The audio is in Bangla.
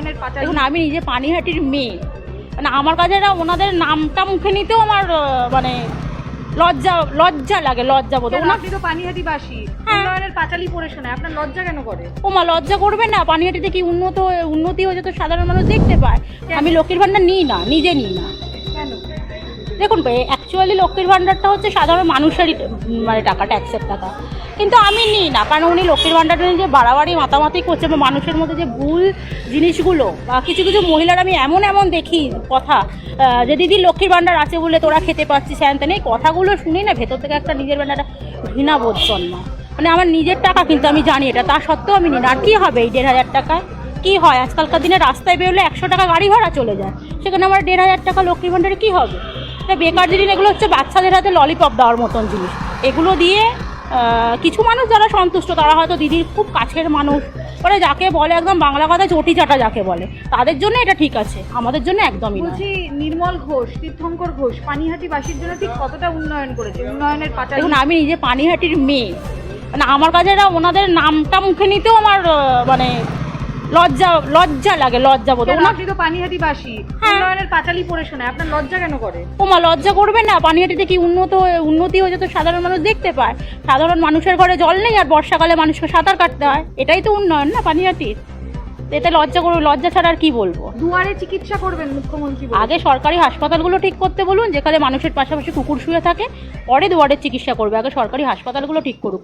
উন্নয়নের পাঁচালী। দেখুন, আমি নিজে পানিহাটির মেয়ে, মানে আমার কাছে এটা ওনাদের নামটা মুখে নিতেও আমার মানে লজ্জা লাগে, লজ্জা বোধ। আপনি তো পানিহাটিবাসী, হ্যাঁ। উন্নয়নের পাঁচালী পড়ে শোনায়, আপনার লজ্জা কেন করে? ওমা, লজ্জা করবে না? পানিহাটিতে কি উন্নতি হয়েছে তো সাধারণ মানুষ দেখতে পায়। আমি লক্ষ্মীর ভাণ্ডার নিই না, নিজে নিই না। কেন? দেখুন, অ্যাকচুয়ালি লক্ষ্মীর ভাণ্ডারটা হচ্ছে সাধারণ মানুষেরই মানে টাকা, ট্যাক্সের টাকা, কিন্তু আমি নিই না। কারণ উনি লক্ষ্মীর ভাণ্ডারটা নিয়ে যে বাড়াবাড়ি মাতামাতি করছে বা মানুষের মধ্যে যে ভুল জিনিসগুলো, বা কিছু কিছু মহিলার আমি এমন দেখি কথা, যে দিদি লক্ষ্মীর ভাণ্ডার আছে বলে তোরা খেতে পাচ্ছিস, হ্যান তেন, এই কথাগুলো শুনি না ভেতর থেকে একটা নিজের ভাণ্ডারটা ঘৃণা বোধ জন্মায়। মানে আমার নিজের টাকা, কিন্তু আমি জানি এটা, তা সত্ত্বেও আমি নিই না। আর কী হবে এই 1,500 টাকায়? কী হয়? আজকালকার দিনে রাস্তায় বেরোলে 100 টাকা গাড়ি ভাড়া চলে যায়, সেখানে আমার 1,500 টাকা লক্ষ্মীর ভাণ্ডারে কী হবে? বেকার জিনিস এগুলো হচ্ছে বাচ্চাদের হাতে ললিপপ দেওয়ার মতন জিনিস। এগুলো দিয়ে কিছু মানুষ যারা সন্তুষ্ট, তারা হয়তো দিদির খুব কাছের মানুষ, মানে যাকে বলে একদম বাংলা কথায় চটি চাটা যাকে বলে, তাদের জন্য এটা ঠিক আছে, আমাদের জন্য একদমই না। বলছি, নির্মল ঘোষ, তীর্থঙ্কর ঘোষ পানিহাটিবাসীর জন্য ঠিক কতটা উন্নয়ন করেছে, উন্নয়নের পাঁচালী? দেখুন, আমি নিজে পানিহাটির মেয়ে, মানে আমার কাছে এটা ওনাদের নামটা মুখে নিতেও আমার মানে লজ্জা লাগে, লজ্জা বোধ। আপনি তো পানিহাটিবাসী, হ্যাঁ। উন্নয়নের পাঁচালী পড়ে শোনায়, আপনার লজ্জা কেন করে? ওমা, লজ্জা করবে না? পানিহাটিতে কি উন্নতি হয়েছে তো সাধারণ মানুষ দেখতে পায়। সাধারণ মানুষের ঘরে জল নেই, আর বর্ষাকালে মানুষকে সাঁতার কাটতে হয়, এটাই তো উন্নয়ন না পানিহাটির। এতে লজ্জা ছাড়া আর কি বলবো? দুয়ারে চিকিৎসা করবেন মুখ্যমন্ত্রী বলে। আগে সরকারি হাসপাতালগুলো ঠিক করতে বলুন, যেখানে মানুষের পাশাপাশি কুকুর শুয়ে থাকে, পরে দুয়ারের চিকিৎসা করবে। আগে সরকারি হাসপাতালগুলো ঠিক করুক।